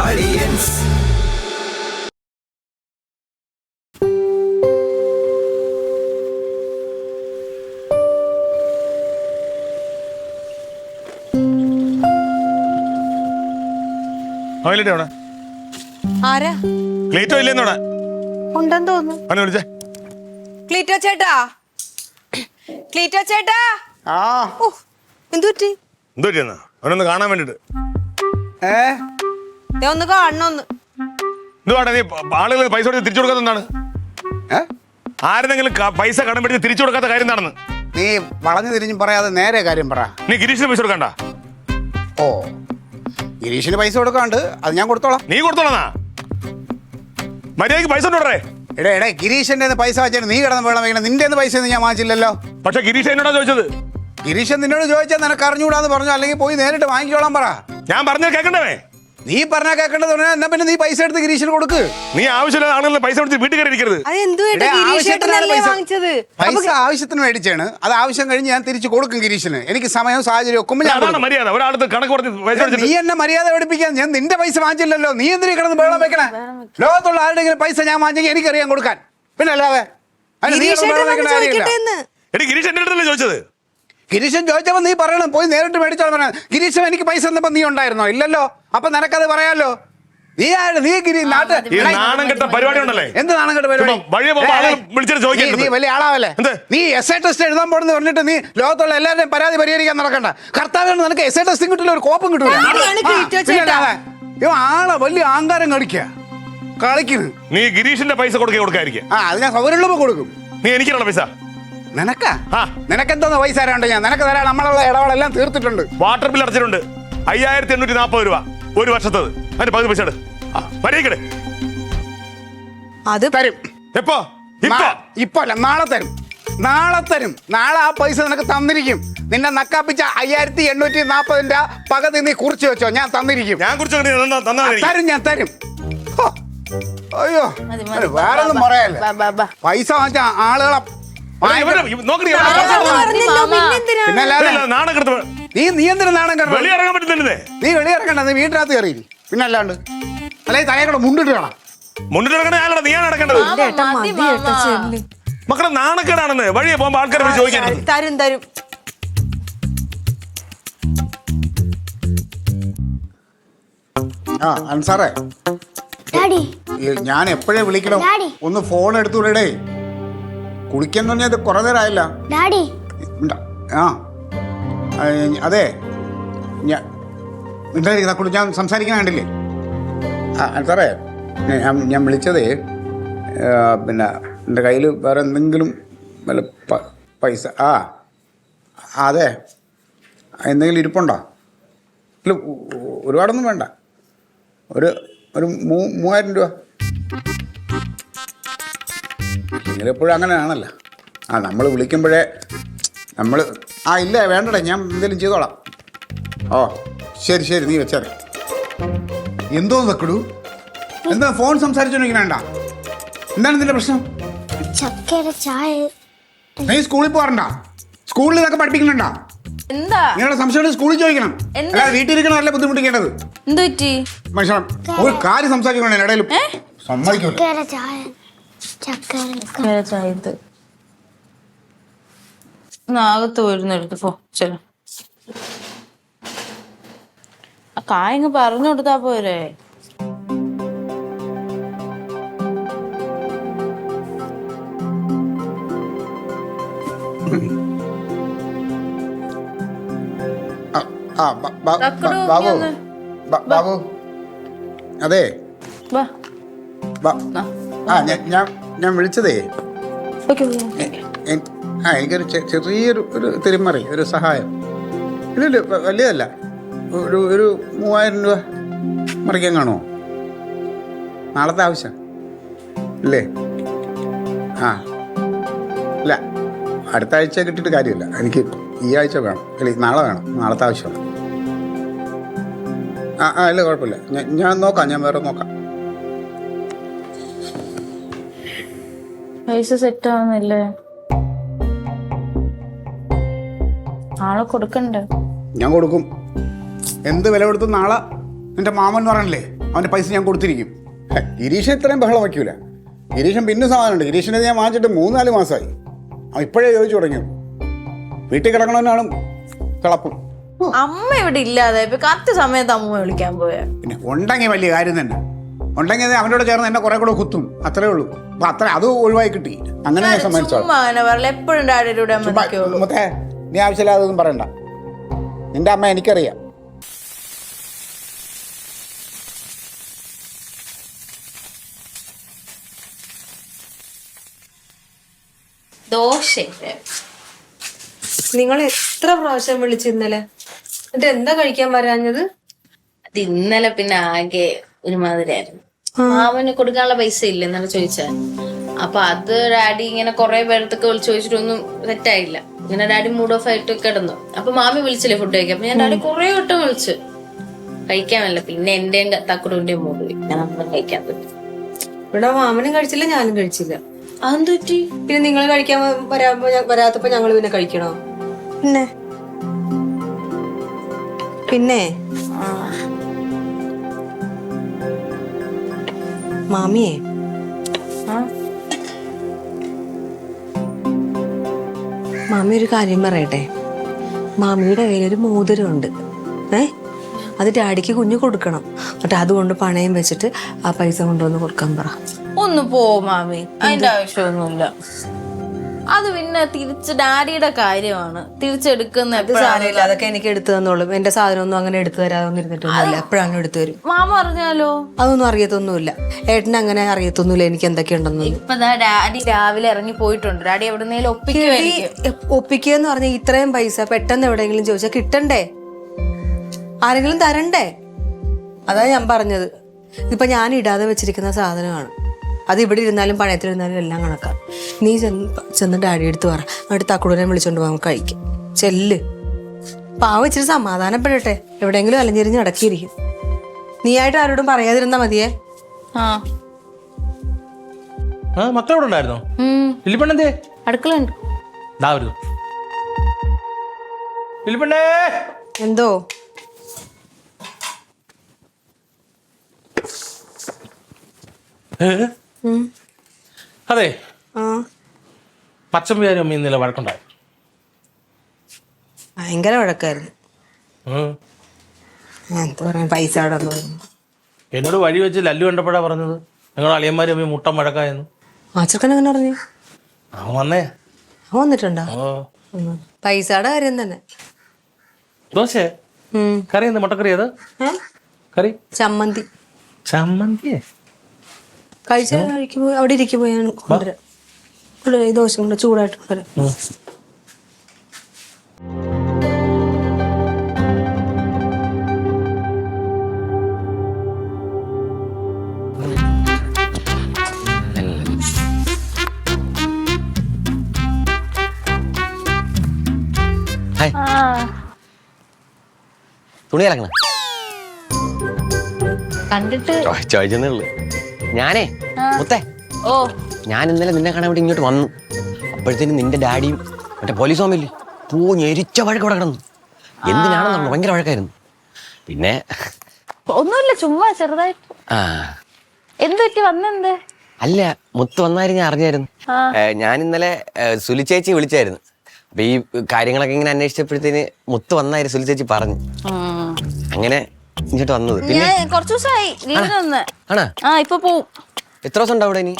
Aliens. ആരാ? ക്ലീറ്റോ ഇല്ലെന്നോടാ ഉണ്ടെന്ന് തോന്നുന്നു. അവനെ വിളിച്ചേ. ക്ലീറ്റോ ചേട്ടാ, ക്ലീറ്റോ ചേട്ടാ. എന്തുപറ്റി? എന്തുപറ്റിയെന്നാ? അവനൊന്ന് കാണാൻ വേണ്ടിട്ട്. ഒന്ന് കാണണോന്ന്. എന്തുവാടാ നീ ആളുകൾ പൈസ കൊടുത്ത് തിരിച്ചു കൊടുക്കാത്ത എന്താണ്? ആരെങ്കിലും പൈസ കടം പിടിച്ച് തിരിച്ചു കൊടുക്കാത്ത കാര്യം എന്താണെന്ന് നീ വളഞ്ഞു തിരിഞ്ഞും പറയാതെ നേരെ കാര്യം പറ. നീ ഗിരീഷിന് പൈസ കൊടുക്കണ്ട. ഓ, ഗിരീഷിന് പൈസ കൊടുക്കാണ്ട് അത് ഞാൻ കൊടുത്തോളാം. നീ കൊടുത്തോളാ? മര്യാദക്ക് പൈസ ഉണ്ടോടേ? എടേ ഗിരീഷിന്റെ പൈസ വെച്ചാൽ നീ കിടന്ന് വേണം വയ്ക്കണം. നിന്റെ പൈസ ഒന്നും ഞാൻ വാങ്ങിച്ചില്ലല്ലോ. പക്ഷെ ഗിരീഷ് എന്നോടാ ചോദിച്ചത്. ഗിരീഷൻ നിന്നോട് ചോദിച്ചാൽ നിനക്ക് അറിഞ്ഞുകൂടാന്ന് പറഞ്ഞു, അല്ലെങ്കിൽ പോയി നേരിട്ട് വാങ്ങിക്കോളാൻ പറ. ഞാൻ പറഞ്ഞാൽ കേൾക്കണ്ടേ? നീ പറഞ്ഞാൽ കേൾക്കേണ്ടത് പറഞ്ഞാൽ എന്നാ പിന്നെ നീ പൈസ എടുത്ത് ഗിരീഷിന് കൊടുക്ക്. നീ ആവശ്യമില്ല ആളുകളെ പൈസ കൊടുത്ത് വീട്ടിൽ കയറി ഇരിക്കരുത്. പൈസ ആവശ്യത്തിന് മേടിച്ചാണ്, അത് ആവശ്യം കഴിഞ്ഞ് ഞാൻ തിരിച്ചു കൊടുക്കും ഗിരീഷിന്. എനിക്ക് സമയവും സാഹചര്യം ഒക്കെ മര്യാദ. ഒരാളത്ത് കണക്ക് പറഞ്ഞ് നീ എന്നെ മര്യാദ പഠിപ്പിക്കാൻ. ഞാൻ നിന്റെ പൈസ വാങ്ങിച്ചില്ലല്ലോ. നീ എന്തിനീ കിടന്ന് വെള്ളം വെക്കണേ? ലോകത്തുള്ള ആരുടെങ്കിലും പൈസ ഞാൻ വാങ്ങിച്ചെങ്കിൽ എനിക്കറിയാൻ കൊടുക്കാൻ. പിന്നെ അല്ലാതെ ഗിരീഷ് എന്റെ അടുത്തല്ലേ ചോദിച്ചത്? ഗിരീശൻ ചോദിച്ചപ്പോ നീ പറയണം, പോയി നേരിട്ട് മേടിച്ചോ പറഞ്ഞ. ഗിരീശൻ എനിക്ക് പൈസ തന്നപ്പോ നീ ഉണ്ടായിരുന്നോ? ഇല്ലല്ലോ. അപ്പൊ നിനക്കത് പറയാലോ. നീ നാണം കെട്ട പരിപാടി ഉണ്ടല്ലേ? എന്ത് നാണം കെട്ട പരിപാടി? നീ വലിയ ആളാവല്ലേ? നീ എസ് ഐ ടെസ്റ്റ് എഴുതാൻ പോണെന്ന് പറഞ്ഞിട്ട് നീ ലോകത്തുള്ള എല്ലാവരുടെയും പരാതി പരിഹരിക്കാൻ നടക്കണ്ട. കർത്താവിന് നിനക്ക് എസ് ഐ ടെസ്റ്റും കിട്ടില്ല, ഒരു കോപ്പും കിട്ടൂല. ആളെ വലിയ ആങ്കാരം കളിക്കുക കളിക്കുന്നു. നീ ഗിരീഷിന്റെ പൈസ കൊടുക്കാതിരിക്കും. അത് ഞാൻ സൗകര്യമുള്ളപ്പോ കൊടുക്കും. നീ എനിക്കുള്ള പൈസ നിനക്കാ? നിനക്കെന്തോന്ന് പൈസ തരാണ്ട്? ഞാൻ നിനക്ക് തരാൻ നമ്മളുള്ള ഇടപാടെല്ലാം തീർത്തിട്ടുണ്ട്. വാട്ടർ ബിൽ അടച്ചിട്ടുണ്ട് 5840 രൂപ ഒരു വർഷത്തത്. അതിന്റെ പകുതി പൈസ മര്യാദ അത് തരും. എപ്പോ? ഇപ്പൊ അല്ല, നാളെ തരും. നാളെ തരും. നാളെ ആ പൈസ നിനക്ക് തന്നിരിക്കും. നിന്നെ നക്കാപ്പിച്ച 5840 പകുതി നീ കുറിച്ച് വെച്ചോ. ഞാൻ തന്നിരിക്കും. ഞാൻ കുറിച്ച് തരും. ഞാൻ തരും. അയ്യോ, വേറൊന്നും പറയല്ലേ. പൈസ വാങ്ങിച്ച ആളുകളെ നീ എന്തിനാ നാണം കെടുന്നത്? നീ വെളിയിറങ്ങണ്ട. നീ വീട്ടിനകത്ത് കയറി. പിന്നെ അല്ലാണ്ട് അല്ലെ തലയെ മുണ്ടിട്ട് കാണാം. മക്കളെ നാണക്കേടാണെന്ന് വഴിയെ പോകുമ്പോ ആൾക്കാർ ചോദിക്കാൻ. തരും തരും. സാറേ, ഞാൻ എപ്പോഴേ വിളിക്കണം? ഒന്ന് ഫോൺ എടുത്തുവിടേ. കുളിക്കാൻ പറഞ്ഞത് കുറെ നേരം ആയില്ല. അതെ, ഞാൻ സംസാരിക്കാൻ കണ്ടില്ലേ? സാറേ, ഞാൻ വിളിച്ചതേ പിന്നെ എൻ്റെ കയ്യിൽ വേറെ എന്തെങ്കിലും വല്ല പൈസ അതെ എന്തെങ്കിലും ഇരിപ്പുണ്ടോ? ഇല്ല, ഒരുപാടൊന്നും വേണ്ട. ഒരു 3000 രൂപ. നിങ്ങളെപ്പോഴും അങ്ങനെയാണല്ലോ. നമ്മൾ വിളിക്കുമ്പോഴേ നമ്മൾ ഇല്ല വേണ്ടടേ, ഞാൻ എന്തെങ്കിലും ചെയ്തോളാം. ഓ ശരി ശരി, നീ വെച്ചാൽ എന്തോ വെക്കടൂ. എന്താ ഫോൺ സംസാരിച്ചോണ്ടിരിക്കണ? എന്താണ് ഇതിന്റെ പ്രശ്നം? നീ സ്കൂളിൽ പോകാറുണ്ടോ? സ്കൂളിൽ ഇതൊക്കെ പഠിപ്പിക്കുന്നുണ്ടോ? നിങ്ങളുടെ സംശയം സ്കൂളിൽ ചോദിക്കണം. വീട്ടിലിരിക്കണം നല്ല ബുദ്ധിമുട്ടിക്കേണ്ടത്. മനുഷ്യൻ ഒരു കാര്യം സംസാരിക്കണം ഇടയിലും സമ്മതിക്കൂല. അകത്ത് പോയിരുന്നെടുത്ത് പോ. ചെല കായങ്ങ് പറഞ്ഞു കൊടുത്താ പോരെ. ബാബു, അതെ ഞാൻ വിളിച്ചതേ എനിക്കൊരു ചെറിയൊരു തിരിമറി, ഒരു സഹായം. ഇല്ല വലിയതല്ല, ഒരു 3000 രൂപ മറിക്കാൻ കാണുമോ? നാളത്തെ ആവശ്യം ഇല്ലേ? ഇല്ല, അടുത്ത ആഴ്ച കിട്ടിയിട്ട് കാര്യമില്ല. എനിക്ക് ഈ ആഴ്ച വേണം, അല്ല നാളെ വേണം. നാളത്തെ ആവശ്യമാണ്. ഇല്ല കുഴപ്പമില്ല, ഞാൻ നോക്കാം. ഞാൻ വേറെ നോക്കാം. പൈസ സെറ്റ് ആവുന്നില്ലേ? നാളെ കൊടുക്കണ്ടേ? ഞാൻ കൊടുക്കും. എന്ത് വില കൊടുത്തും നാളെ നിന്റെ മാമൻ പറഞ്ഞില്ലേ അവൻ്റെ പൈസ ഞാൻ കൊടുത്തിരിക്കും. ഗിരീഷൻ ഇത്രയും ബഹളം വയ്ക്കൂല. ഗിരീഷൻ പിന്നെ സാധനമുണ്ട്. ഗിരീഷിനെ ഞാൻ വാങ്ങിച്ചിട്ട് 3-4 മാസമായി. അവൻ ഇപ്പോഴേ ചോദിച്ചു തുടങ്ങി. വീട്ടിൽ കിടക്കണമെന്നാണ് കിളപ്പും. അമ്മ ഇവിടെ ഇല്ലാതെ ഇപ്പൊ കറക്റ്റ് സമയത്ത് അമ്മ വിളിക്കാൻ പോയാ. പിന്നെ ഉണ്ടെങ്കിൽ വലിയ കാര്യം തന്നെ. ഉണ്ടെങ്കിൽ അവനോട് ചേർന്ന് എന്നെ കുറെ കൂടെ കുത്തും, അത്രേ ഉള്ളൂ. അപ്പൊ അത്ര അത് ഒഴിവായി കിട്ടി. അങ്ങനെ ഞാൻ സമ്മതിച്ചോ. എപ്പോഴും ഡാഡിയുടെ മുത്തേ, നീ ആവശ്യമില്ലാതെ ഒന്നും പറയണ്ട. നിന്റെ അമ്മ എനിക്കറിയാം. ദോശ നിങ്ങൾ എത്ര പ്രാവശ്യം വിളിച്ചു ഇന്നലെ? എന്നിട്ട് എന്താ കഴിക്കാൻ വരാഞ്ഞത്? അത് ഇന്നലെ പിന്നെ ആകെ ഒരുമാതിരിയായിരുന്നു. മാമന് കൊടുക്കാനുള്ള പൈസ ഇല്ല എന്നാണ് ചോദിച്ചത്. അപ്പൊ അത് ഡാഡി ഇങ്ങനെ കുറെ പേരത്തൊക്കെ വിളിച്ചു ചോദിച്ചിട്ടൊന്നും സെറ്റായില്ല. ഇങ്ങനെ ഡാഡി മൂഡ് ഓഫ് ആയിട്ട് കിടന്നു. അപ്പൊ മാമി വിളിച്ചില്ലേ ഫുഡ് കഴിക്കാൻ. അപ്പൊ ഞാൻ ഡാഡി കുറെ വട്ടം വിളിച്ചു കഴിക്കാനല്ല. പിന്നെ എന്റെയും തക്കുടുവിന്റെയും മൂഡ് പോയി. ഞാൻ ഒന്നും കഴിക്കാൻ പറ്റും. ഇവിടെ മാമനും കഴിച്ചില്ല, ഞാനും കഴിച്ചില്ല. അതെന്ത് പറ്റി? പിന്നെ നിങ്ങൾ കഴിക്കാൻ വരാത്തപ്പോ ഞങ്ങൾ പിന്നെ കഴിക്കണോ? പിന്നെ മാമിയെ, മാമി ഒരു കാര്യം പറയട്ടെ. മാമിയുടെ കയ്യിലൊരു മോതിരമുണ്ട്. അത് ഡാഡിക്ക് കുഞ്ഞു കൊടുക്കണം. എന്നിട്ട് അതുകൊണ്ട് പണയം വെച്ചിട്ട് ആ പൈസ കൊണ്ടുവന്ന് കൊടുക്കാൻ പറ. ഒന്ന് പോ മാമി, അതിന്റെ ആവശ്യമൊന്നുമില്ല. അത് പിന്നെ തിരിച്ച് ഡാഡിയുടെ കാര്യമാണ്, തിരിച്ചെടുക്കുന്ന. അതൊക്കെ എനിക്ക് എടുത്തു തന്നോളും. എന്റെ സാധനമൊന്നും അങ്ങനെ എടുത്തു തരാതൊന്നും ഇരുന്നിട്ടൊന്നുമില്ല. എപ്പോഴാണ് എടുത്തു തരും. മാമ അറിഞ്ഞാലോ? അതൊന്നും അറിയത്തൊന്നുമില്ല. ഏട്ടന് അങ്ങനെ അറിയത്തൊന്നുമില്ല എനിക്ക് എന്തൊക്കെയുണ്ടെന്ന്. ഇപ്പൊ ഡാഡി രാവിലെ ഇറങ്ങി പോയിട്ടുണ്ട്. ഡാഡി എവിടെന്നേലും ഒപ്പിക്കുക എന്ന് പറഞ്ഞാൽ ഇത്രയും പൈസ പെട്ടെന്ന് എവിടെയെങ്കിലും ചോദിച്ചാൽ കിട്ടണ്ടേ? ആരെങ്കിലും തരണ്ടേ? അതാ ഞാൻ പറഞ്ഞത്. ഇപ്പൊ ഞാൻ ഇടാതെ വെച്ചിരിക്കുന്ന സാധനമാണ്. അത് ഇവിടെ ഇരുന്നാലും പണയത്തിലിരുന്നാലും എല്ലാം കണക്കാം. നീ ചെന്ന് ഡാഡി എടുത്ത് പറ. എന്നിട്ട് തക്കുടനെ വിളിച്ചോണ്ട് പോകാൻ കഴിക്കും. ചെല്ല്. പാവ ഇച്ചിരി സമാധാനപ്പെടട്ടെ. എവിടെയെങ്കിലും അലഞ്ഞിരിഞ്ഞ് അടക്കിയിരിക്കും. നീ ആയിട്ട് ആരോടും പറയാതിരുന്നാ മതിയേ. മക്കളോട് ഉണ്ടായിരുന്നോ? ലിലിപ്പെണ്ണേ അടുക്കള ലിലിപ്പെണ്ണേ. എന്തോ? അതെ, പച്ചമ്പിയാരും അമ്മ ഇന്നലെ വഴക്കുണ്ടായി. ഭയങ്കര വഴക്കായിരുന്നു. എന്താ പറയാ, പൈസ അവിടെ എന്നോട് വഴി വെച്ച് ലല്ലു കണ്ടപ്പോഴാ പറഞ്ഞത് ഞങ്ങൾ അളിയന്മാരും അമ്മ മുട്ടം വഴക്കായെന്ന്. ആച്ചക്കൻ അങ്ങനെ പറഞ്ഞു. അവൻ വന്നേ. അവൻ വന്നിട്ടുണ്ടോ? പൈസയുടെ കാര്യം തന്നെ. ദോശ കറി എന്ത്? മുട്ടക്കറി? അത് കറി ചമ്മന്തി. ചമ്മന്തിയെ കഴിക്കുമ്പോ അവിടെ ഇരിക്കുമ്പോ ഞാൻ കൊണ്ടുവരാം. ഈ ദോശ കൊണ്ട് ചൂടായിട്ട് കൊണ്ടുവരാം. തുണി അലക്കണ കണ്ടിട്ട് ചോദിച്ചേ ഉള്ളു. ഞാനേ മുത്തേ, ഞാൻ ഇന്നലെ നിന്നെ കാണാൻ വേണ്ടി ഇങ്ങോട്ട് വന്നു. അപ്പോഴത്തേനും നിന്റെ ഡാഡിയും മറ്റേ പോലീസ് ഓമില്ലേ ഞെരിച്ച വഴക്ക് ഇവിടെ കിടന്നു. എന്തിനാണെന്നു ഭയങ്കര വഴക്കായിരുന്നു. പിന്നെ ഒന്നുമില്ല, ചുമ്മാ ചെറുതായിട്ട്. എന്ത് പറ്റി? വന്നെന്ത്? അല്ല, മുത്ത് വന്നായിരുന്നു, ഞാൻ അറിഞ്ഞായിരുന്നു. ഞാൻ ഇന്നലെ സുലി ചേച്ചി വിളിച്ചായിരുന്നു. അപ്പൊ ഈ കാര്യങ്ങളൊക്കെ ഇങ്ങനെ അന്വേഷിച്ചപ്പോഴത്തേന് മുത്ത് വന്നായിരുന്നു സുലി ചേച്ചി പറഞ്ഞു. അങ്ങനെ ഇങ്ങോട്ട് വന്നത്. പിന്നെ കുറച്ചു ദിവസമായി വീട്ടിൽ. ആണോ? ഇപ്പൊ പോവും. എത്ര ദിവസം ഉണ്ടാവും ഇവിടെ? ഇനി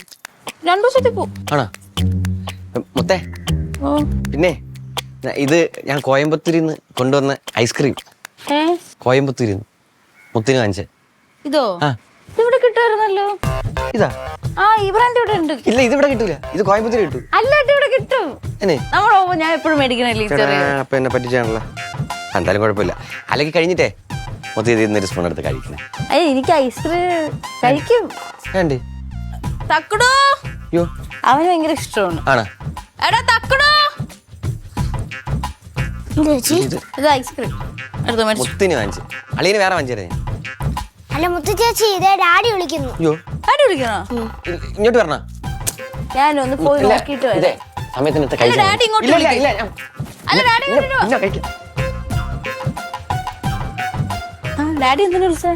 2 ദിവസത്തിൽ പോവും. ആണോ? മുത്തേ, പിന്നെ ഇത് ഞാൻ കോയമ്പത്തൂരിൽ നിന്ന് കൊണ്ടുവന്ന ഐസ്ക്രീം. കോയമ്പത്തൂരിൽ നിന്ന് മുത്തിന് വാങ്ങിച്ചേ. ഇതോ? ഇവിടെ കിട്ടുമായിരുന്നല്ലോ. ഇതാ? ഈ ബ്രാൻഡ് ഇവിടെ ഉണ്ട്. ഇല്ല, ഇത് ഇവിടെ കിട്ടൂല. ഇത് കോയമ്പത്തൂർ കിട്ടും. അല്ലാണ്ട് ഇവിടെ കിട്ടും. ഞാൻ എപ്പോഴും മേടിക്കണല്ലേ. അപ്പൊ എന്നെ പറ്റിച്ചാണല്ലോ. എന്തായാലും കുഴപ്പമില്ല. അല്ലെങ്കിൽ കഴിഞ്ഞിട്ടേ മൊത്തം ഇതിന്നൊരു സ്പൂൺ എടുത്ത് കഴിക്കണേ. എനിക്ക് ഐസ്ക്രീം കഴിക്കും. വേണ്ടേ? തക്കുടോ, യോ അവന് ഭയങ്കര ഇഷ്ടമാണ്. ആണോ? എടാ തക്കുടോ, ഇത് ഐസ്ക്രീം എടുത്തോ. മുത്തിന് വാങ്ങിച്ചു. അളിയന് വേറെ വാങ്ങിച്ചേ. അല്ല മുത്തു ചേച്ചി, ഇതേ ഡാഡി വിളിക്കുന്നു. യോ, ഡാഡി വിളിക്കണോ? ഇങ്ങോട്ട് വരണ. ഞാനൊന്ന് പോയി നോക്കിട്ട് വരാം. സമയത്തിന് ഡാഡി ഇങ്ങോട്ട് ഡാഡി എന്തിനാ വിളിച്ചേ?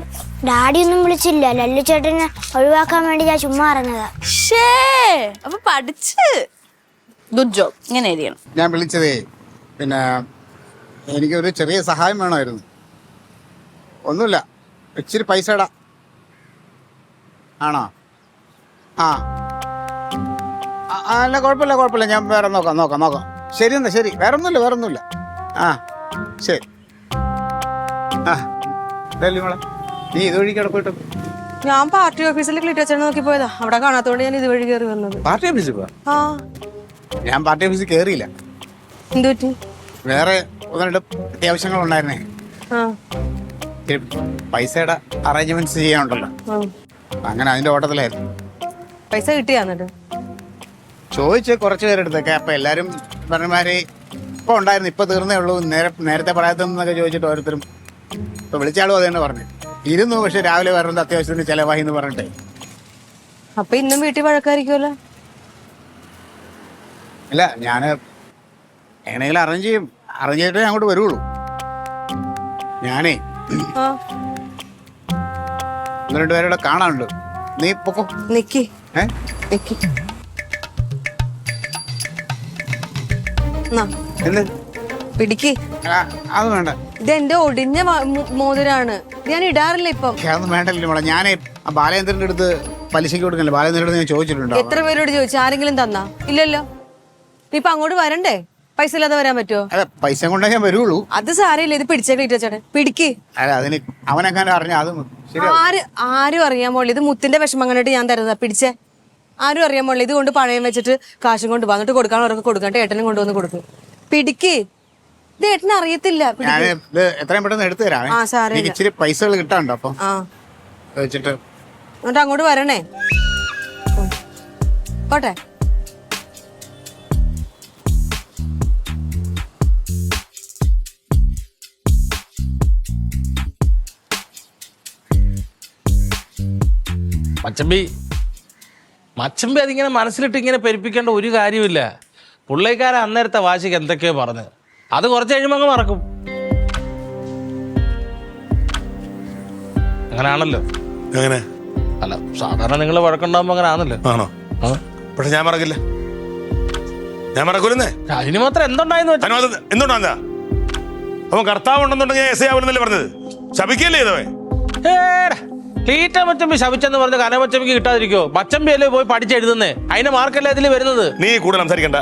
ഡാഡി ഒന്നും വിളിച്ചില്ല. ലല്ലു ചേട്ടനെ ഒഴിവാക്കാൻ വേണ്ടി ഞാൻ ചുമ്മാ അറിഞ്ഞതാ. അപ്പൊ പഠിച്ച് ഗുഡ് ജോബ്. ഇങ്ങനെ എഴുതിയണം. ഞാൻ വിളിച്ചതേ പിന്നെ എനിക്കൊരു ചെറിയ സഹായം വേണമായിരുന്നു. ഒന്നുമില്ല, ഇച്ചിരി പൈസ ഇടാ. ആണോ? ആ അല്ല കുഴപ്പമില്ല, ഞാൻ വേറെ നോക്കാം. ശരി എന്നാ, ശരി. വേറെ ഒന്നുമില്ല. ആ ശരി. ആ ഇതല്ലേ മോളെ, നീ ഇതുവഴി കിടപ്പോയിട്ട്. ഞാൻ പാർട്ടി ഓഫീസിൽ ക്ലിറ്റച്ചേട്ടൻ നോക്കി പോയതാ. അവിടെ കാണാത്തോണ്ട് ഞാൻ ഇതുവഴി കയറി വന്നത്. പാർട്ടി ഓഫീസിൽ പോവാ? ആ ഞാൻ പാർട്ടി ഓഫീസിൽ കയറിയില്ല. എന്തു പറ്റി? വേറെ ഒന്ന് രണ്ട് അത്യാവശ്യങ്ങളുണ്ടായിരുന്നേ. ആ ഇത്തിരി പൈസയുടെ അറേഞ്ച്മെന്റ്സ് ചെയ്യാനുണ്ടല്ലോ, അങ്ങനെ അതിന്റെ ഓട്ടത്തിലായിരുന്നു. പൈസ കിട്ടിയാ? എന്നിട്ട് ചോദിച്ച് കുറച്ച് പേരെടുത്തൊക്കെ. അപ്പൊ എല്ലാരും പറഞ്ഞമാര് ഇപ്പൊ ഉണ്ടായിരുന്നു, ഇപ്പൊ തീർന്നേ ഉള്ളൂ, നേരത്തെ പറയാത്തന്നൊക്കെ ചോദിച്ചിട്ട് ഓരോരുത്തരും. ഇപ്പൊ വിളിച്ചാളും അത് തന്നെ പറഞ്ഞു ഇരുന്നു. പക്ഷെ രാവിലെ വരുന്നത് അത്യാവശ്യത്തിന് ചെലവായി എന്ന് പറഞ്ഞിട്ടേ. അപ്പൊ ഇന്നും വീട്ടിൽ വഴക്കായിരിക്കുമല്ലോ. ഇല്ല, ഞാന് എങ്ങനെയെങ്കിലും അറേഞ്ച് ചെയ്തിട്ടേ അങ്ങോട്ട് വരുള്ളൂ. ഞാനേ ആ ഒന്ന് രണ്ട് പേരോടെ കാണാനുണ്ട്. നീ പൊക്കോ. നിക്കി ഏ നിക്കി. എന്നാ, എന്ത്? പിടിക്ക്. അത് വേണ്ട. ഇത് എന്റെ ഒടിഞ്ഞ മോതിരാണ്. ഞാൻ ഇടാറില്ല ഇപ്പം. അതൊന്നും വേണ്ടല്ലോ മോളെ. ഞാനേ ആ ബാലേന്ദ്രന്റെ അടുത്ത് പലിശയ്ക്ക് കൊടുക്കണല്ലോ, ബാലേന്ദ്രന്റെ അടുത്ത് ഞാൻ ചോദിച്ചിട്ടുണ്ടോ? എത്ര പേരോട് ചോദിച്ചു? ആരെങ്കിലും തന്നാ? ഇല്ലല്ലോ. നീ ഇപ്പൊ അങ്ങോട്ട് വരണ്ടേ? പൈസ ഇല്ലാതെ വരാൻ പറ്റുമോ? അല്ല, പൈസ കൊണ്ടേ ഞാൻ വരുള്ളൂ. അത് സാരമില്ല. ഇത് പിടിച്ചേ ക്ലിറ്റച്ചേട്ടൻ. പിടിക്ക്. അല്ല, അതിന് അവനെങ്ങനെ അറിഞ്ഞ അത് ശരി. ആരും അറിയാൻ പോളില്ല. ഇത് മുത്തിന്റെ വിഷമം കണ്ടിട്ട് ഞാൻ തരുന്നതാ. പിടിച്ചേ. ആരും അറിയാൻ പോളില്ല. ഇത് കൊണ്ട് പണയം വെച്ചിട്ട് കാശും കൊണ്ട് വന്നിട്ട് കൊടുക്കാനുള്ളവർക്ക് കൊടുക്കാണ്ട് ഏട്ടനും കൊണ്ടുവന്ന് കൊടുക്കും. പിടിക്ക്. ഇത് ഏട്ടന് അറിയത്തില്ല. ഞാൻ ഇത് എത്രയും പെട്ടെന്ന് എടുത്തു തരാം. ആ, സാരമില്ല. എനിക്ക് ഇച്ചിരി പൈസകൾ കിട്ടാനുണ്ട്. അപ്പൊ ആ വെച്ചിട്ട് എന്നിട്ട് അങ്ങോട്ട് വരണേ. പോട്ടെ. മച്ചമ്പി അതിങ്ങനെ മനസ്സിലിട്ട് ഇങ്ങനെ പെരുപ്പിക്കേണ്ട ഒരു കാര്യമില്ല. പുള്ളിക്കാരൻ അന്നേരത്തെ വാശിക്ക് എന്തൊക്കെയോ പറഞ്ഞ് അത് കുറച്ച് കഴിയുമ്പോൾ അങ്ങ് മറക്കും. അങ്ങനെയാണല്ലോ. എങ്ങനെ? അല്ല, സാധാരണ നിങ്ങൾ വഴക്കുണ്ടാകുമ്പോ അങ്ങനെ ആണല്ലോ. ആണോ? പക്ഷെ ഞാൻ മറക്കില്ല. ഞാൻ മറക്കൂലെന്നേ. അതിന് മാത്രം എന്തുണ്ടായെന്ന് വെച്ചാൽ എന്തുണ്ടാ? അവൻ കർത്താവ് ഉണ്ടെന്നുണ്ടെങ്കിൽ എസ് ആവുന്നല്ലേ പറഞ്ഞത്? ശപിക്കല്ലേ ചെയ്തവൻ? ക്ലീറ്റ മച്ചമ്പി ശപിച്ചെന്ന് പറഞ്ഞ കനമച്ചമ്പിക്ക് കിട്ടാതിരിക്കോ? മച്ചമ്പി അല്ലേ പോയി പഠിച്ചെഴുതുന്നേ, അതിന്റെ മാർക്കല്ലേ ഇതിൽ വരുന്നത്. നീ കൂടുതൽ സംസാരിക്കണ്ട.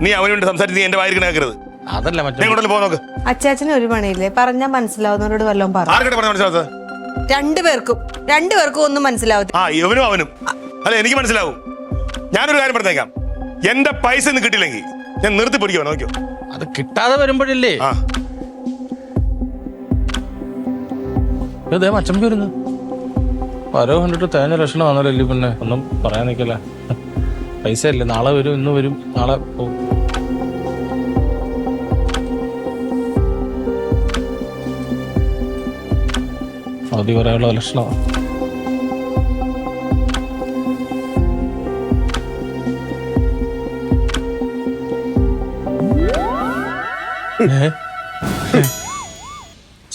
നീ അവന് വേണ്ടി സംസാരിച്ച് നീ എന്റെ വായിരിക്കണ കേൾക്കരുത്. അതല്ല മറ്റേ പോ നോക്ക്. അച്ചാച്ചന് ഒരു പണിയില്ലേ? പറഞ്ഞാൽ മനസ്സിലാവുന്നവരോട് വല്ലതും പറഞ്ഞു. ആർക്കട്ടെ പറഞ്ഞ മനസ്സിലാവത്? രണ്ടുപേർക്കും ഒന്നും മനസ്സിലാവത്തില്ല. ആ, ഇവനും അവനും. അല്ല, എനിക്ക് മനസ്സിലാവും. ഞാനൊരു കാര്യം പറഞ്ഞേക്കാം. എന്റെ പൈസ ഒന്നും കിട്ടിയില്ലെങ്കിൽ ഞാൻ നിർത്തി പിടിക്കുവാ. നോക്കിയോ, അത് കിട്ടാതെ വരുമ്പോഴില്ലേ. ആ ഇതേ മച്ചമ്പി വരുന്നു. വരവ് കണ്ടിട്ട് തേഞ്ഞ ലക്ഷണം വന്നല്ലോ. പിന്നെ ഒന്നും പറയാൻ നിൽക്കല. പൈസ അല്ലേ, നാളെ വരും, ഇന്ന് വരും, നാളെ പോകും. അവധി പറയാനുള്ള ലക്ഷണമാണ്.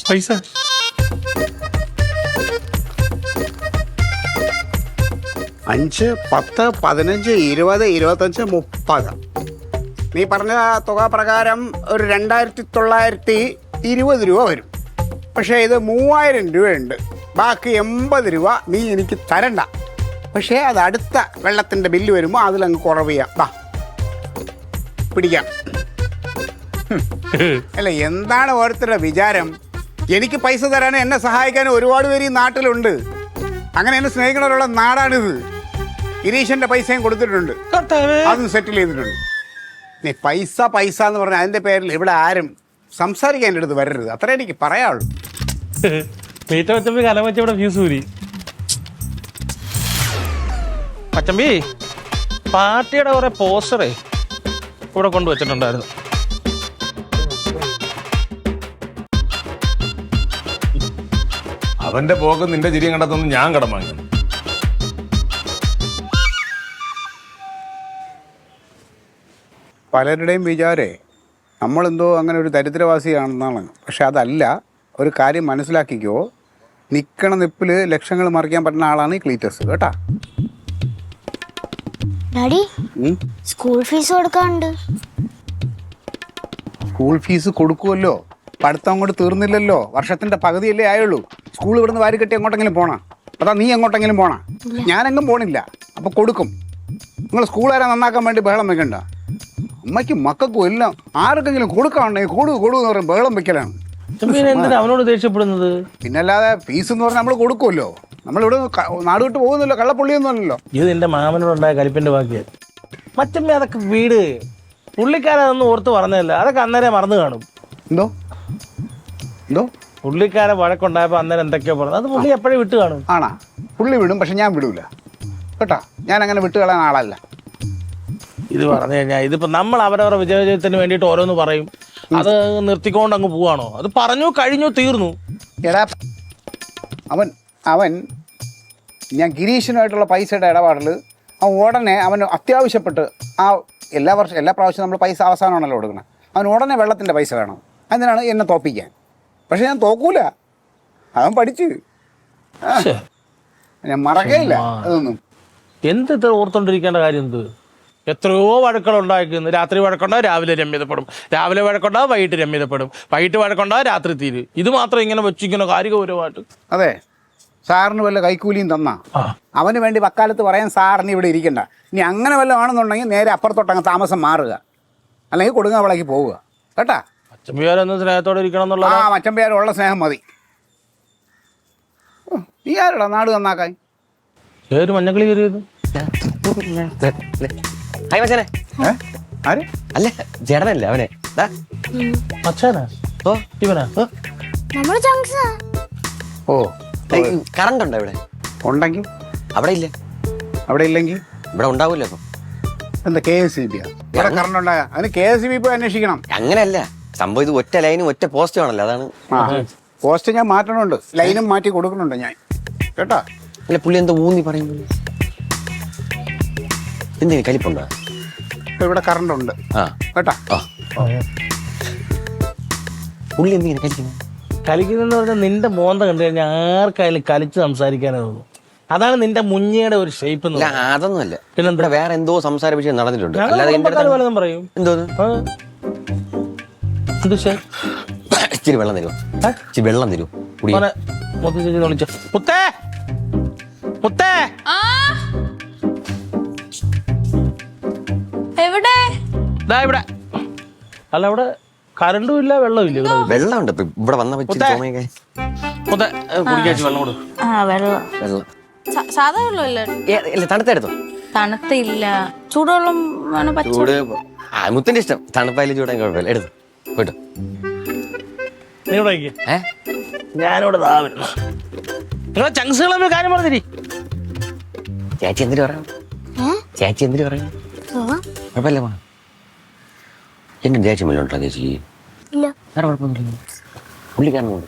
പൈസ 5, 10, 15, 20, 25, 30. നീ പറഞ്ഞ തുക പ്രകാരം ഒരു 2920 രൂപ വരും. പക്ഷേ ഇത് 3000 രൂപയുണ്ട്. ബാക്കി 80 രൂപ നീ എനിക്ക് തരണ്ട. പക്ഷേ അത് അടുത്ത വെള്ളത്തിൻ്റെ ബില്ല് വരുമ്പോൾ അതിലങ്ങ് കുറവ് ചെയ്യാം. വാ, പിടിക്കാം. അല്ല, എന്താണ് ഓരോരുത്തരുടെ വിചാരം? എനിക്ക് പൈസ തരാനും എന്നെ സഹായിക്കാനും ഒരുപാട് പേര് ഈ നാട്ടിലുണ്ട്. അങ്ങനെ എന്നെ സ്നേഹിക്കുന്നവരുള്ള നാടാണിത്. ഗിരീഷന്റെ പൈസയും കൊടുത്തിട്ടുണ്ട്, അതും സെറ്റിൽ ചെയ്തിട്ടുണ്ട്. നീ പൈസ എന്ന് പറഞ്ഞാൽ അതിന്റെ പേരിൽ ഇവിടെ ആരും സംസാരിക്കാൻ എൻ്റെ അടുത്ത് വരരുത്. അത്രേ എനിക്ക് പറയാനുള്ളൂ. മച്ചമ്പി കലമച്ചവിടെ ഫ്യൂസ് ഊരി. മച്ചമ്പി പാർട്ടിയുടെ കുറെ പോസ്റ്ററേ ഇവിടെ കൊണ്ടുവച്ചിട്ടുണ്ടായിരുന്നു. അവന്റെ പോക്ക് നിന്റെ ചിരിയും കണ്ടെത്തൊന്നും ഞാൻ കടം വാങ്ങി. പലരുടെയും വിചാരേ നമ്മളെന്തോ അങ്ങനെ ഒരു ദരിദ്രവാസിയാണെന്നാണ്. പക്ഷെ അതല്ല. ഒരു കാര്യം മനസ്സിലാക്കിക്കോ, നിക്കണ നിപ്പില് ലക്ഷങ്ങൾ മറിക്കാൻ പറ്റുന്ന ആളാണ് ഈ ക്ലീറ്റസ് കേട്ടാ. ഡാഡി സ്കൂൾ ഫീസ് കൊടുക്കാണ്ട്. സ്കൂൾ ഫീസ് കൊടുക്കുമല്ലോ, പഠിത്തം അങ്ങോട്ട് തീർന്നില്ലല്ലോ, വർഷത്തിന്റെ പകുതിയല്ലേ ആയുള്ളൂ. സ്കൂൾ ഇവിടുന്ന് വാരി കെട്ടി എങ്ങോട്ടെങ്കിലും പോണ? അതാ നീ എങ്ങോട്ടെങ്കിലും പോണ? ഞാനെങ്ങും പോണില്ല. അപ്പൊ കൊടുക്കും. നിങ്ങൾ സ്കൂളുകാരെ നന്നാക്കാൻ വേണ്ടി ബഹളം വെക്കണ്ട. അമ്മയ്ക്കും മക്കൾക്കും എല്ലാം ആർക്കെങ്കിലും കൊടുക്കാണെങ്കിൽ കൊടു എന്ന് പറയും ബഹളം വെക്കലാണ്. എന്തിനാ അവനോട് ദേഷ്യപ്പെടുന്നത്? പിന്നല്ലാതെ ഫീസ് എന്ന് പറഞ്ഞാൽ നമ്മൾ കൊടുക്കുമല്ലോ. നമ്മളിവിടെ നാട് വിട്ട് പോകുന്നില്ലോ, കള്ളപ്പുള്ളിയൊന്നും അല്ലല്ലോ. ഇത് എന്റെ മാമനോടുണ്ടായ കലിപ്പിന്റെ ബാക്കിയാ. മച്ചമ്മ അതൊക്കെ വീട്, പുള്ളിക്കാരതൊന്നും ഓർത്ത് പറഞ്ഞതല്ല, അതൊക്കെ അന്നേരം മറന്നു കാണും. എന്തോ എന്തോ പുള്ളിക്കാരെ വഴക്കുണ്ടായപ്പോ അന്നേരം എന്തൊക്കെയോ പറഞ്ഞു, അത് പുള്ളി എപ്പോഴും വിട്ട് കാണും. ആണാ? പുള്ളി വിടും, പക്ഷെ ഞാൻ വിടൂല കേട്ടാ. ഞാൻ അങ്ങനെ വിട്ട് കളയാൻ ആളല്ല. ഇത് പറഞ്ഞു കഴിഞ്ഞാൽ ഇതിപ്പോ നമ്മൾ അവരവരുടെ വിജയത്തിന് വേണ്ടിയിട്ട് ഓരോന്ന് പറയും, അത് നിർത്തിക്കൊണ്ട് അങ്ങ് പോവാണോ? അത് പറഞ്ഞു കഴിഞ്ഞു, തീർന്നു. എടാ അവൻ ഞാൻ ഗിരീഷനുമായിട്ടുള്ള പൈസയുടെ ഇടപാടിൽ അവൻ ഉടനെ അവന് അത്യാവശ്യപ്പെട്ട് എല്ലാ പ്രാവശ്യവും നമ്മൾ പൈസ അവസാനമാണല്ലോ കൊടുക്കണം. അവൻ ഉടനെ വെള്ളത്തിൻ്റെ പൈസ വേണം. അതിനാണ് എന്നെ തോപ്പിക്കാൻ. പക്ഷെ ഞാൻ തോക്കൂല, അവൻ പഠിച്ച് ഞാൻ മറക്കേയില്ല അതൊന്നും. എന്ത് ഇത്ര ഓർത്തോണ്ടിരിക്കേണ്ട കാര്യം എന്ത്? എത്രയോ വഴക്കുകളുണ്ടായിരിക്കുന്നു. രാത്രി വഴക്കുണ്ടാവും, രാവിലെ രമ്യതപ്പെടും. രാവിലെ വഴക്കുണ്ടാവും, വൈകിട്ട് രമ്യതപ്പെടും. വൈകിട്ട് വഴക്കുണ്ടാവും, രാത്രി തീര്. ഇത് മാത്രം ഇങ്ങനെ വെച്ചിരിക്കുന്ന കാര്യഗൗരവമായിട്ട്. അതെ, സാറിന് വല്ല കൈക്കൂലിയും തന്നാ അവന് വേണ്ടി വക്കാലത്ത് പറയാൻ സാറിന് ഇവിടെ ഇരിക്കണ്ട. ഇനി അങ്ങനെ വല്ലതും ആണെന്നുണ്ടെങ്കിൽ നേരെ അപ്പുറത്തോട്ടങ്ങ് താമസം മാറുക, അല്ലെങ്കിൽ കൊടുങ്ങാവളേക്ക് പോവുക കേട്ടാ. അച്ഛമ്പിയാരൊന്നും സ്നേഹത്തോടെ ഇരിക്കണം എന്നുള്ള മച്ചമ്പയാരുള്ള സ്നേഹം മതി. നീ ആരടാ നാട് നന്നാക്കാൻ? ഏതൊരു മഞ്ഞക്കളി കയറിയത്? ഹായ് മച്ചാനെ. ആര്? അല്ല ചേട്ടനല്ലേ അവനെ. അച്ഛനാ? ഓ ഇവനാ? നമ്മള് ജംഗ്ഷനാ. ഓ, കറണ്ട് ഉണ്ടോ ഇവിടെ? ഉണ്ടെങ്കിൽ അവിടെ ഇല്ല. അവിടെ ഇല്ലെങ്കിൽ ഇവിടെ ഉണ്ടാവൂല്ലോ. അപ്പൊ എന്താ KSEB ഇവിടെ കറണ്ട് ഉണ്ടായ? അതിന് KSEB പോയി അന്വേഷിക്കണം. അങ്ങനെയല്ല സംഭവം. ഇത് ഒറ്റ ലൈനും ഒറ്റ പോസ്റ്റും ആണല്ലോ, അതാണ്. പോസ്റ്റ് ഞാൻ മാറ്റണുണ്ട്, ലൈനും മാറ്റി കൊടുക്കുന്നുണ്ട് ഞാൻ കേട്ടാ. അല്ല പുള്ളി എന്താ ഊന്നി പറയുമ്പോൾ എന്തെങ്കിലും കലിപ്പുണ്ടോ? ഇപ്പൊ ഇവിടെ കറണ്ട് ഉണ്ട് കേട്ടാ. പുള്ളി എന്തെങ്കിലും കലിക്കുന്നു? കലിക്കുന്നെന്ന് പറഞ്ഞാൽ നിന്റെ മോന്ത കണ്ടു കഴിഞ്ഞാൽ ആർക്കായാലും കലിച്ച് സംസാരിക്കാനേ തോന്നും. അതാണ് നിന്റെ മുഞ്ഞയുടെ ഒരു ഷേപ്പ്. അതൊന്നുമല്ല. പിന്നെ വേറെ എന്തോ സംസാര വിഷയം നടന്നിട്ടുണ്ട്. അല്ലാതെ പറയും. എന്തോന്ന് ഇച്ചിരി വെള്ളം തരുമോ? ഇച്ചിരി വെള്ളം തരുമോ? വിളിച്ചോ. മുത്തേ, മുത്തേ. എവിടെ? ഇവിടെ. അല്ല, ഇവിടെ കറണ്ടും ഇല്ല, വെള്ളവും ഇല്ല. വെള്ളം ഉണ്ട് ഇവിടെ വന്ന കുടിക്കാൻ വെള്ളം കൊടുക്കും. വെള്ളം സാധാ വെള്ളമല്ലേ? തണുത്തെടുത്തോ? തണുത്തില്ല, ചൂടുവെള്ളം വേണം. ചൂട് മുത്തിന്റെ ഇഷ്ടം. തണുപ്പായാലും ചൂടാൻ കുഴപ്പമില്ല. എടുത്തു പോയിട്ടോ. നീ ഇവിടെ ഞാനിവിടെ നിങ്ങളെ ചങ്സുകളെ കാര്യം പറഞ്ഞിരി. ചേച്ചി എന്തിനു പറയാം? ചേച്ചി എന്തിനു പറയാം? കുഴപ്പമില്ല. എന്റെ ദേഷ്യം വല്ലതും ഉണ്ടോ ചേച്ചി? വേറെ കുഴപ്പമൊന്നുമില്ല. പുള്ളിക്കാരനുണ്ട്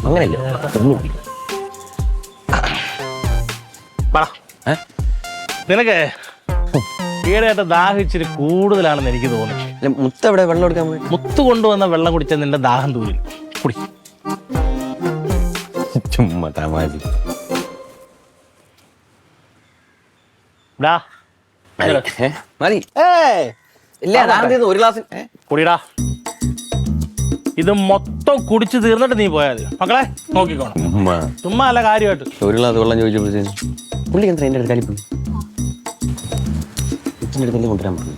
അങ്ങനെയല്ല. നിനക്ക് ഈടായിട്ട് ദാഹിച്ചിരി കൂടുതലാണെന്ന് എനിക്ക് തോന്നി. മുത്ത് എവിടെ വെള്ളം എടുക്കാൻ പോയി? മുത്ത് കൊണ്ടുവന്ന വെള്ളം കുടിച്ച നിന്റെ ദാഹം തൂരി. കുടി. ചുമ്മാ തമാശ. മതി. ഇല്ല, ഒരു ഗ്ലാസ് കുടിടാ. ഇത് മൊത്തം കുടിച്ചു തീർന്നിട്ട് നീ പോയാൽ മതി. മക്കളെ നോക്കിക്കോണം. ചുമ്മാ അല്ല, കാര്യമായിട്ട്. ഒരു ഗ്ലാസ് വെള്ളം ചോദിച്ചപ്പോഴത്തേന് പുള്ളി എന്താ എന്റെ അടുത്ത് കളിപ്പുള്ളി അടുത്തല്ലേ കൊണ്ടുവരാൻ പറഞ്ഞു.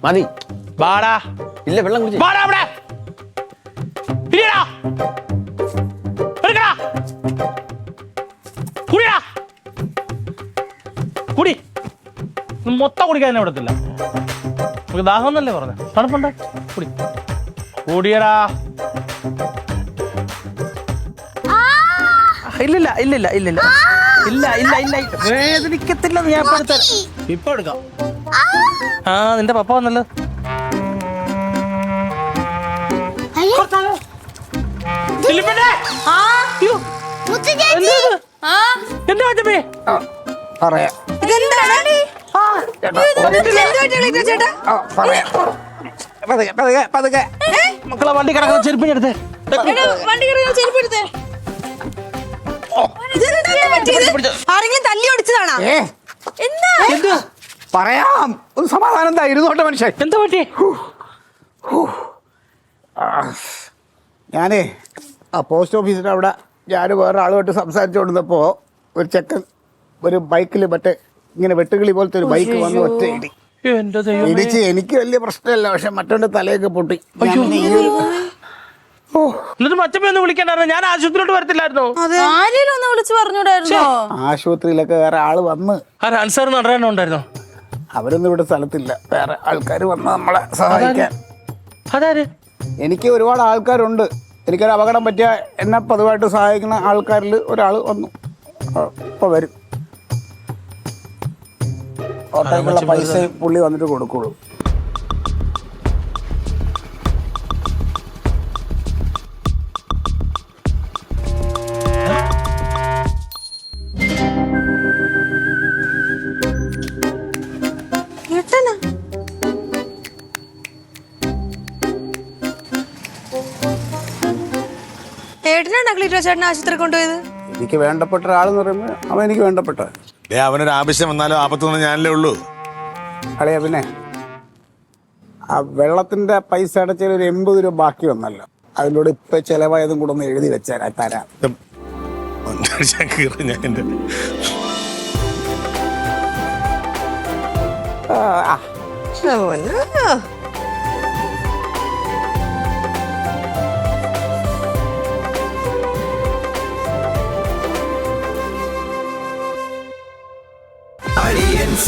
മതി. ഇല്ല, വെള്ളം കുടിച്ചു. കുടി. മൊത്തം കുടിക്കാൻ തന്നെ വിടത്തില്ല. നമുക്ക് ദാഹം എന്നല്ലേ പറഞ്ഞ? തണുപ്പുണ്ട്. കുടി. കൂടിയടാ. ഇല്ലില്ല ഇല്ലില്ല ഇല്ലില്ല ഇല്ല ഇല്ല ഇല്ല വേദനിക്കത്തില്ല. ഞാൻ ഇപ്പൊ എടുക്കാം. നിന്റെ പപ്പ വന്നല്ലോ. എന്താ മച്ചമ്മേ? പറയാം ഇതെന്താണ് ചേട്ടാ? പറയാം പതുക്കെ പതുക്കെ പതുക്കെ. മക്കളെ വണ്ടി കിടക്കുന്ന ചെരുപ്പിനെടുത്ത് വണ്ടി കയറി ചെരുപ്പ് എടുത്തേ. ഇതെന്താണ് പറ്റിയത്? ആരെങ്കിലും തല്ലി ഓടിച്ചതാണോ? എന്താ പറയാം, ഒന്ന് സമാധാനം എന്താ ഇരുന്നോട്ടെ മനുഷ്യൻ. എന്താ പറ്റി? ഞാനേ ആ പോസ്റ്റ് ഓഫീസിൻ്റെ അവിടെ ഞാൻ വേറെ ആളുമായിട്ട് സംസാരിച്ചുകൊണ്ടിരുന്നപ്പോൾ ഒരു ചെക്കൻ ഒരു ബൈക്കിൽ മറ്റേ ഇങ്ങനെ വെട്ടുകിളി പോലത്തെ ഒരു ബൈക്ക് വന്ന് ഒറ്റ ഇടി എന്റെ ദൈവം. ഇടിച്ച് എനിക്ക് വലിയ പ്രശ്നമല്ല, പക്ഷെ മറ്റവൻ്റെ തലയൊക്കെ പൊട്ടി. ഞാൻ പിന്നെ ഈ ഒരു- ഓ എന്നിട്ട് മച്ചമ്മ ഒന്ന് വിളിക്കണ്ടായിരുന്നു, ഞാൻ ആശുപത്രിയിലോട്ട് വരത്തില്ലായിരുന്നോ? ആരെയും ഒന്ന് വിളിച്ചു പറഞ്ഞൂടായിരുന്നോ? ആശുപത്രിയിലൊക്കെ വേറെ ആള് വന്ന് ആ ആൻസർ നടരാനോ ഉണ്ടായിരുന്നോ? അവരൊന്നും ഇവിടെ സ്ഥലത്തില്ല, വേറെ ആൾക്കാർ വന്ന് നമ്മളെ സഹായിക്കാൻ. അതാര്? എനിക്ക് ഒരുപാട് ആൾക്കാരുണ്ട്. എനിക്കൊരു അപകടം പറ്റിയ എന്നെ പതിവായിട്ട് സഹായിക്കുന്ന ആൾക്കാരിൽ ഒരാൾ വന്നു. ഇപ്പോൾ വരും. ഓട്ടോയ്ക്കുള്ള പൈസ പുള്ളി വന്നിട്ട് കൊടുക്കുള്ളൂ. ഏട്ടനാ? ഏട്ടനാണ് ക്ലീറ്റോ ചേട്ടനെ ആശുപത്രി കൊണ്ടുപോയത്? എനിക്ക് വേണ്ടപ്പെട്ട ഒരാളെന്ന് പറയുമ്പോൾ അവൻ എനിക്ക് വേണ്ടപ്പെട്ട അവനൊരു ആവശ്യം വന്നാലും ആപത്തൊന്നും ഞാനല്ലേ ഉള്ളൂ. അളിയാ. പിന്നെ ആ വെള്ളത്തിൻ്റെ പൈസ അടച്ചതിൽ ഒരു 80 രൂപ ബാക്കി വന്നല്ലോ, അതിലൂടെ ഇപ്പം ചിലവായതും കൂടെ ഒന്ന് എഴുതി വെച്ചാൽ തരാം. ഞാൻ എൻ്റെ Aliens